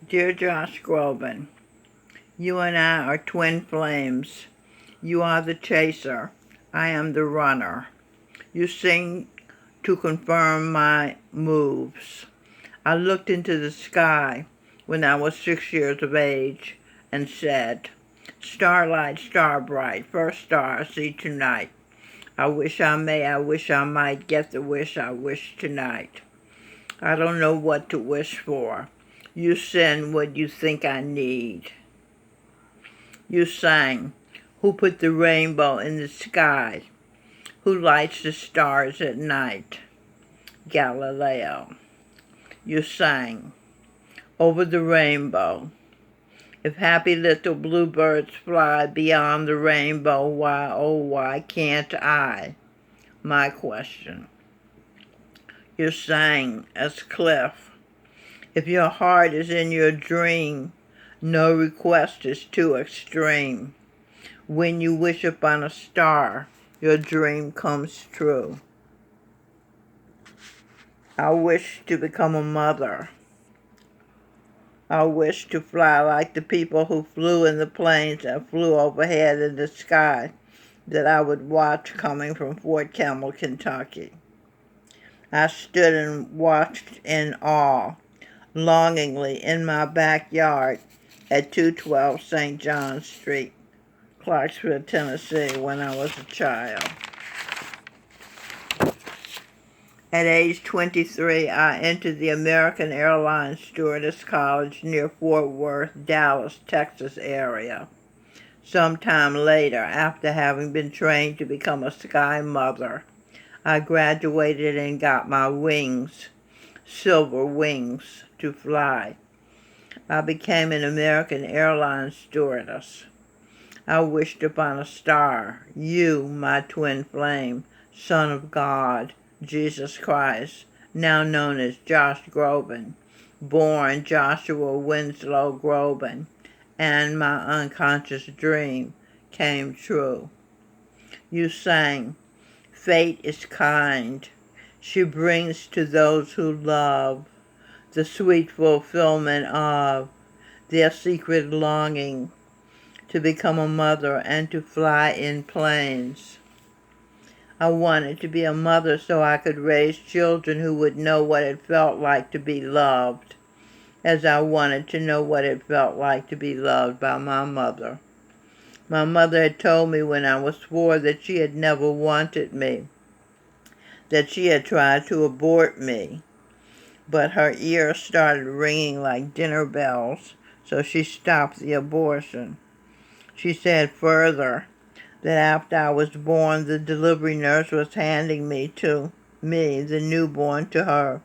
Dear Josh Groban, you and I are twin flames. You are the chaser. I am the runner. You sing to confirm my moves. I looked into the sky when I was 6 years of age and said, "Starlight, star bright, first star I see tonight. I wish I may, I wish I might get the wish I wish tonight. I don't know what to wish for. You send what you think I need." You sang, "Who put the rainbow in the sky? Who lights the stars at night?" Galileo. You sang, "Over the rainbow. If happy little bluebirds fly beyond the rainbow, why, oh, why can't I?" My question. You sang as Cliff, "If your heart is in your dream, no request is too extreme. When you wish upon a star, your dream comes true." I wish to become a mother. I wish to fly like the people who flew in the planes that flew overhead in the sky that I would watch coming from Fort Campbell, Kentucky. I stood and watched in awe, longingly in my backyard at 212 St. John Street, Clarksville, Tennessee, when I was a child. At age 23, I entered the American Airlines Stewardess College near Fort Worth, Dallas, Texas area. Sometime later, after having been trained to become a sky mother, I graduated and got my wings, silver wings, to fly. I became an American Airlines stewardess. I wished upon a star, you, my twin flame, Son of God, Jesus Christ, now known as Josh Groban, born Joshua Winslow Groban, and my unconscious dream came true. You sang, "Fate is kind. She brings to those who love the sweet fulfillment of their secret longing to become a mother and to fly in planes." I wanted to be a mother so I could raise children who would know what it felt like to be loved, as I wanted to know what it felt like to be loved by my mother. My mother had told me when I was 4 that she had never wanted me, that she had tried to abort me, but her ears started ringing like dinner bells, so she stopped the abortion. She said further that after I was born, the delivery nurse was handing me, the newborn, to her,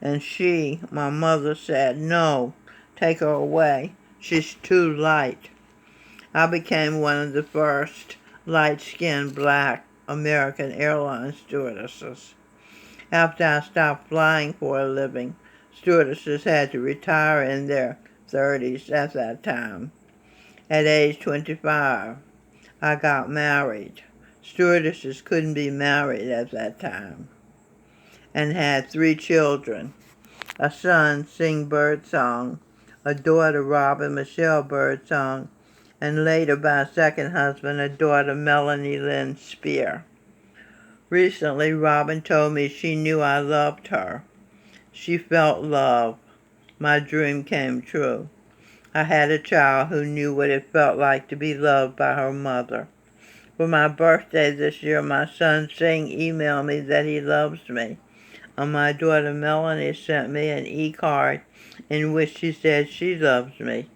and she, my mother, said, "No, take her away. She's too light." I became one of the first light-skinned black American Airlines stewardesses. After I stopped flying for a living, stewardesses had to retire in their 30s at that time. At age 25, I got married. Stewardesses couldn't be married at that time. And had 3 children, a son, Sing Birdsong, a daughter, Robin Michelle Birdsong, and later by a second husband, a daughter, Melanie Lynn Spear. Recently, Robin told me she knew I loved her. She felt love. My dream came true. I had a child who knew what it felt like to be loved by her mother. For my birthday this year, my son Sing emailed me that he loves me, and my daughter Melanie sent me an e-card in which she said she loves me.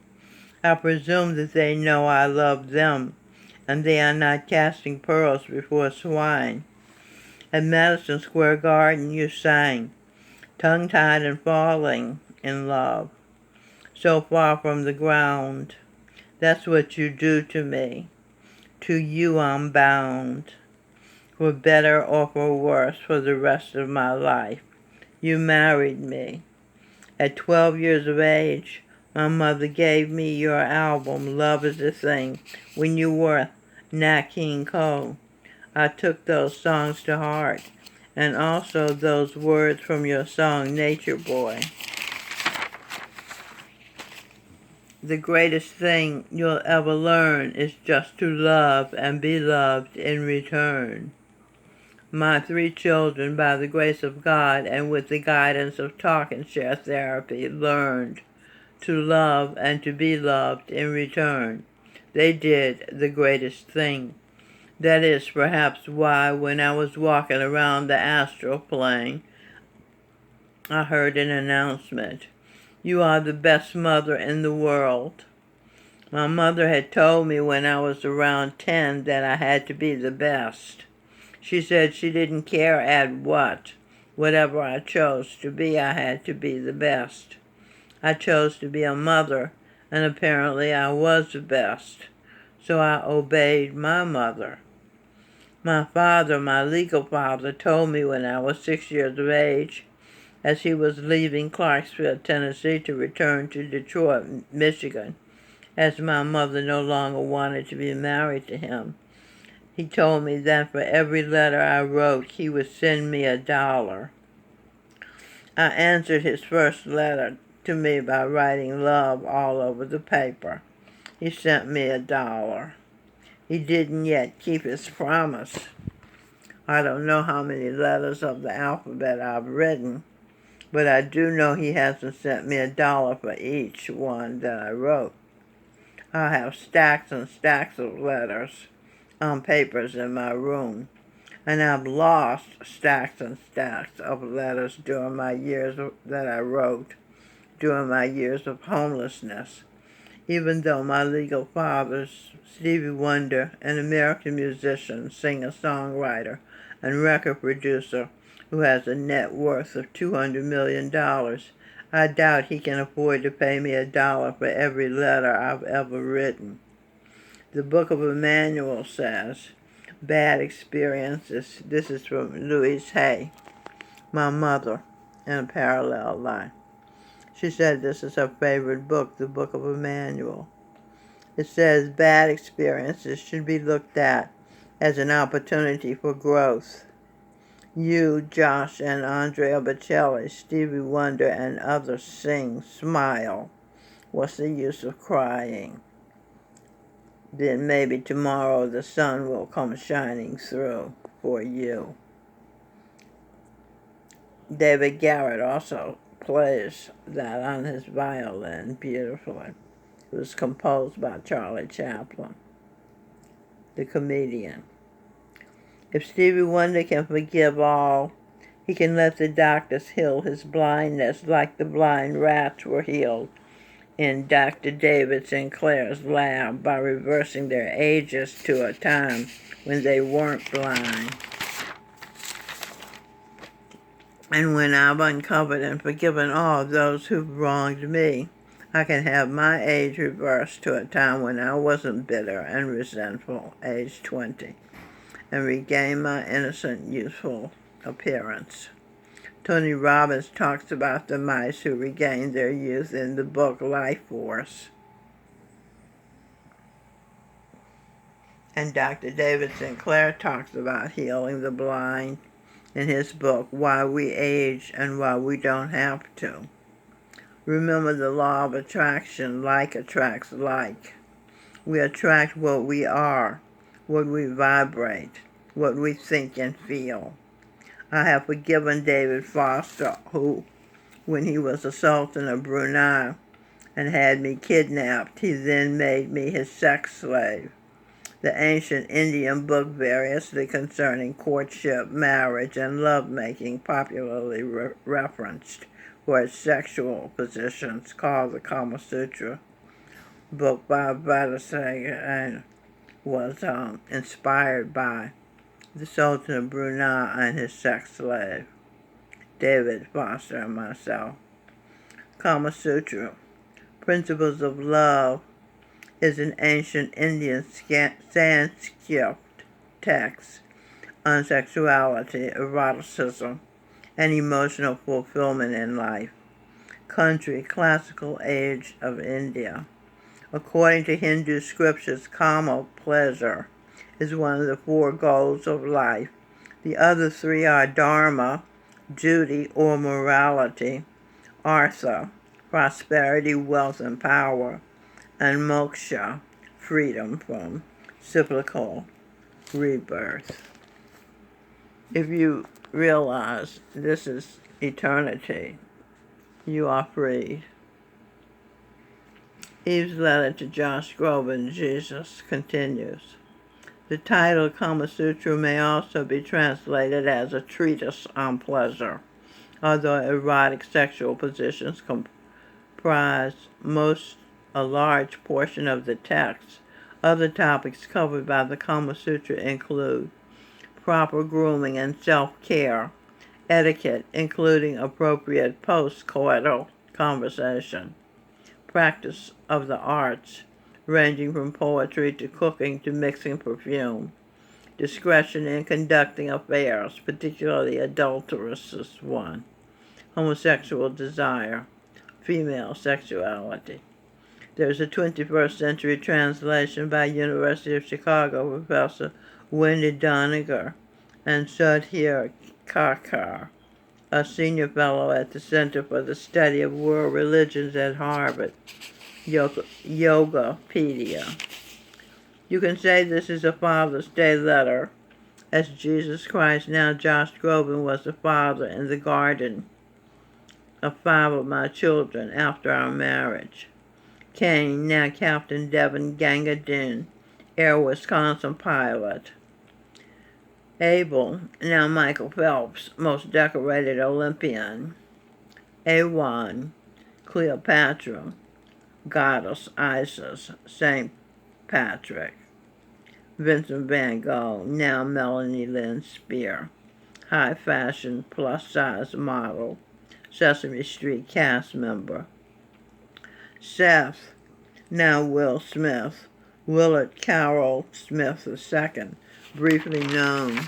I presume that they know I love them, and they are not casting pearls before swine. At Madison Square Garden, you sang, "Tongue-tied and falling in love, so far from the ground. That's what you do to me. To you I'm bound, for better or for worse, for the rest of my life. You married me. At 12 years of age, my mother gave me your album, Love is the Thing, when you were Nat King Cole. I took those songs to heart, and also those words from your song, Nature Boy. The greatest thing you'll ever learn is just to love and be loved in return. My 3 children, by the grace of God and with the guidance of talk and share therapy, learned to love and to be loved in return. They did the greatest thing. That is perhaps why when I was walking around the astral plane, I heard an announcement. You are the best mother in the world. My mother had told me when I was around 10 that I had to be the best. She said she didn't care at what. Whatever I chose to be, I had to be the best. I chose to be a mother, and apparently I was the best. So I obeyed my mother. My father, my legal father, told me when I was 6 years of age, as he was leaving Clarksville, Tennessee to return to Detroit, Michigan, as my mother no longer wanted to be married to him. He told me that for every letter I wrote, he would send me $1. I answered his first letter to me by writing love all over the paper. He sent me $1. He didn't yet keep his promise. I don't know how many letters of the alphabet I've written, but I do know he hasn't sent me $1 for each one that I wrote. I have stacks and stacks of letters on papers in my room, and I've lost stacks and stacks of letters during my years that I wrote during my years of homelessness. Even though my legal father's Stevie Wonder, an American musician, singer-songwriter, and record producer who has a net worth of $200 million, I doubt he can afford to pay me $1 for every letter I've ever written. The Book of Emmanuel says, bad experiences. This is from Louise Hay, my mother, in a parallel line. She said this is her favorite book, the Book of Emmanuel. It says bad experiences should be looked at as an opportunity for growth. You, Josh and Andrea Bocelli, Stevie Wonder, and others sing, smile. What's the use of crying? Then maybe tomorrow the sun will come shining through for you. David Garrett also plays that on his violin beautifully. It was composed by Charlie Chaplin, the comedian. If Stevie Wonder can forgive all, he can let the doctors heal his blindness like the blind rats were healed in Dr. David Sinclair's lab by reversing their ages to a time when they weren't blind. And when I've uncovered and forgiven all of those who've wronged me, I can have my age reversed to a time when I wasn't bitter and resentful, age 20, and regain my innocent, youthful appearance. Tony Robbins talks about the mice who regained their youth in the book Life Force. And Dr. David Sinclair talks about healing the blind in his book Why We Age and Why We Don't Have to. Remember the law of attraction, like attracts like. We attract what we are, what we vibrate, what we think and feel. I have forgiven David Foster, who, when he was a sultan of Brunei and had me kidnapped, he then made me his sex slave. The ancient Indian book variously concerning courtship, marriage, and lovemaking popularly referenced for its sexual positions, called the Kama Sutra, book by Vadasaga, and was inspired by the Sultan of Brunei and his sex slave, David Foster, and myself. Kama Sutra, Principles of Love, is an ancient Indian Sanskrit text on sexuality, eroticism, and emotional fulfillment in life. Country, classical age of India. According to Hindu scriptures, kama, pleasure, is one of the 4 goals of life. The other 3 are dharma, duty or morality, artha, prosperity, wealth, and power, and moksha, freedom from cyclical rebirth. If you realize this is eternity, you are free. Eve's letter to Josh Groban, Jesus, continues. The title Kama Sutra may also be translated as a treatise on pleasure, although erotic sexual positions comprise a large portion of the text. Other topics covered by the Kama Sutra include proper grooming and self-care, etiquette, including appropriate post-coital conversation, practice of the arts, ranging from poetry to cooking to mixing perfume, discretion in conducting affairs, particularly adulterous one, homosexual desire, female sexuality. There's a 21st century translation by University of Chicago Professor Wendy Doniger and Sudhir Karkar, a senior fellow at the Center for the Study of World Religions at Harvard, Yogapedia. You can say this is a Father's Day letter, as Jesus Christ, now Josh Groban, was the father in the garden of 5 of my children after our marriage. Kane, now Captain Devin Gangadin, Air Wisconsin pilot. Abel, now Michael Phelps, most decorated Olympian. Awan, Cleopatra, Goddess Isis, St. Patrick. Vincent van Gogh, now Melanie Lynn Spear, high fashion plus-size model, Sesame Street cast member. Seth, now Will Smith, Willard Carroll Smith II, briefly known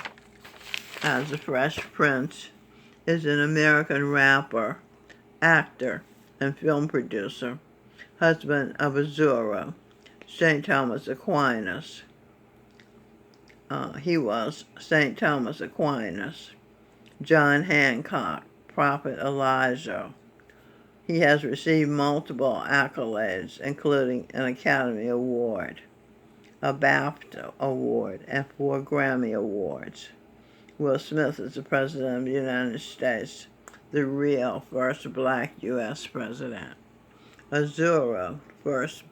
as the Fresh Prince, is an American rapper, actor, and film producer, husband of Azura, St. Thomas Aquinas. He was St. Thomas Aquinas. John Hancock, Prophet Elijah. He has received multiple accolades, including an Academy Award, a BAFTA Award, and 4 Grammy Awards. Will Smith is the President of the United States, the real first black U.S. president. Azura, first